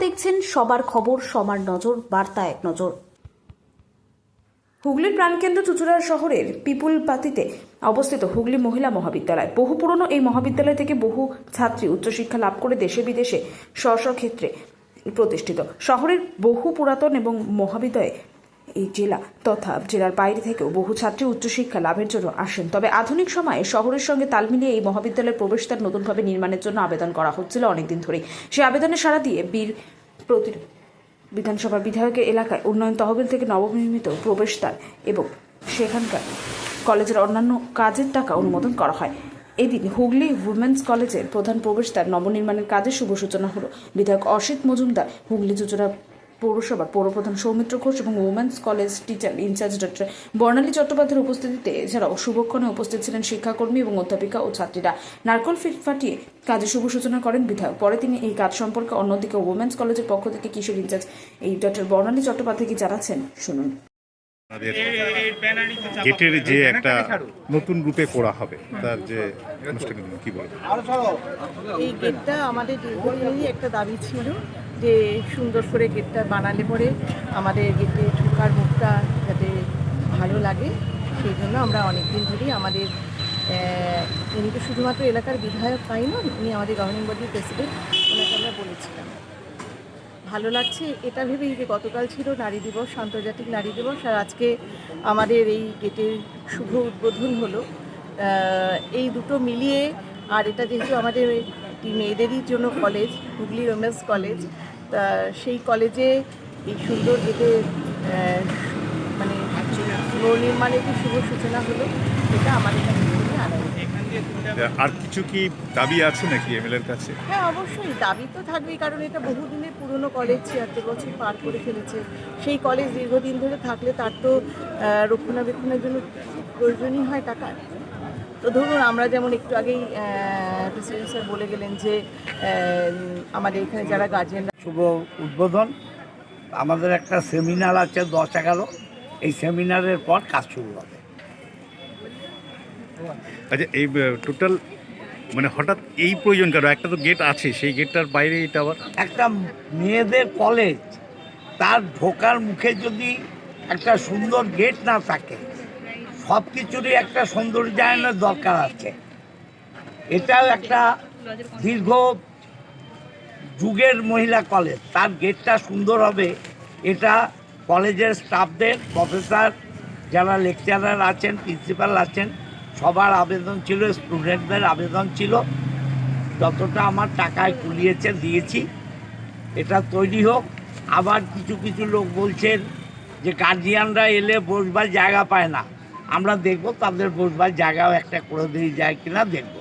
দেখছেন সবার খবর, সবার নজর, বার্তা এক নজর। হুগলির প্রাণকেন্দ্র চুঁচুড়া শহরের পিপুলপাতিতে অবস্থিত হুগলি মহিলা মহাবিদ্যালয়। বহু পুরনো এই মহাবিদ্যালয় থেকে বহু ছাত্রী উচ্চশিক্ষা লাভ করে দেশে বিদেশে স্ব ক্ষেত্রে প্রতিষ্ঠিত। শহরের বহু পুরাতন এবং মহাবিদ্যালয়ে এই জেলা তথা জেলার বাইরে থেকেও বহু ছাত্রী উচ্চশিক্ষা লাভের জন্য আসেন। তবে আধুনিক সময়ে শহরের সঙ্গে তাল মিলিয়ে এই মহাবিদ্যালয়ের প্রবেশদ্বার নতুনভাবে নির্মাণের জন্য আবেদন করা হচ্ছিল অনেকদিন ধরেই। সেই আবেদনে সাড়া দিয়ে বিধানসভার বিধায়কের এলাকায় উন্নয়ন তহবিল থেকে নবনির্মিত প্রবেশদ্বার এবং সেখানকার কলেজের অন্যান্য কাজের টাকা অনুমোদন করা হয়। এদিন হুগলি উইমেন্স কলেজের প্রধান প্রবেশদ্বার নবনির্মাণের কাজের শুভ সূচনা হলো। বিধায়ক অসিত মজুমদার, হুগলি চুঁচুড়া পৌরসভার পৌরপ্রধান সৌমিত্র ঘোষ এবং women's college teacher in charge doctor Barnali চট্টোপাধ্যায়ের উপস্থিতিতে এছাড়াও শুভক্ষণে উপস্থিত ছিলেন শিক্ষাকর্মী এবং অধ্যাপিকা ও ছাত্রীরা। নারকল ফাটিয়ে কাজের শুভ সূচনা করেন বিধায়ক। পরে তিনি এই কাজ সম্পর্কে অন্যদিকে উইমেন্স কলেজের পক্ষ থেকে কিশোর ইনচার্জ এই ডক্টর বর্ণালী চট্টোপাধ্যায় কি জানাচ্ছেন শুনুন। গেটের যে একটা নতুন রূপে করা হবে তার যে অনুষ্ঠান কি বলবেন? এই গেটটা আমাদের দীর্ঘদিনেরই একটা দাবি ছিল যে সুন্দর করে গেটটা বানালে পরে আমাদের গেটে ঢোকার মুখটা যাতে ভালো লাগে, সেই জন্য আমরা অনেকদিন ধরেই আমাদের উনি তো শুধুমাত্র এলাকার বিধায়ক তাই নন, উনি আমাদের গভর্নিং বডির প্রেসিডেন্ট, ওনাকে আমরা বলেছিলাম। ভালো লাগছে এটা ভেবেই যে গতকাল ছিল নারী দিবস, আন্তর্জাতিক নারী দিবস, আর আজকে আমাদের এই গেটের শুভ উদ্বোধন হলো। এই দুটো মিলিয়ে, আর এটা যেহেতু আমাদের মেয়েদেরই জন্য কলেজ, হুগলি উইমেন্স কলেজ, তা সেই কলেজে এই সুন্দর গেটে মানে নবনির্মাণের যে শুভ সূচনা হলো, এটা আমাদের কাছে খুবই আনন্দ। আর কিছু কি দাবি আছে নাকি এমএলএর কাছে? হ্যাঁ, অবশ্যই দাবি তো থাকবেই, কারণ এটা বহুদিনের পুরনো কলেজ, ৭৬ বছর পার করে ফেলেছে। সেই কলেজ দীর্ঘদিন ধরে থাকলে তার তো রক্ষণাবেক্ষণের জন্য প্রয়োজনই হয় টাকা। তো ধরুন আমরা যেমন একটু আগেই প্রেসিডেন্ট স্যার বলে গেলেন যে আমাদের এখানে যারা গার্জিয়ানরা। শুভ উদ্বোধন। আমাদের একটা সেমিনার আছে 10-11, এই সেমিনারের পর কাজ শুরু হবে। আচ্ছা, এই টোটাল মানে হঠাৎ এই প্রয়োজন কেন? একটা তো গেট আছে, সেই গেটটার বাইরে এটা আবার একটা মেয়েদের কলেজ, তার ঢোকার মুখে যদি একটা সুন্দর গেট না থাকে, সব কিছুরই একটা সৌন্দর্যায়নের দরকার আছে। এটাও একটা দীর্ঘ যুগের মহিলা কলেজ, তার গেটটা সুন্দর হবে। এটা কলেজের স্টাফদের, প্রফেসর যারা লেকচারার আছেন, প্রিন্সিপাল আছেন, সবার আবেদন ছিল, স্টুডেন্টদের আবেদন ছিল। যতটা আমার টাকায় কুলিয়েছে দিয়েছি, এটা তৈরি হোক। আবার কিছু কিছু লোক বলছেন যে গার্জিয়ানরা এলে বসবার জায়গা পায় না। আমরা দেখব তাদের বসবার জায়গাও একটা করে দিয়ে যায় কিনা দেখব।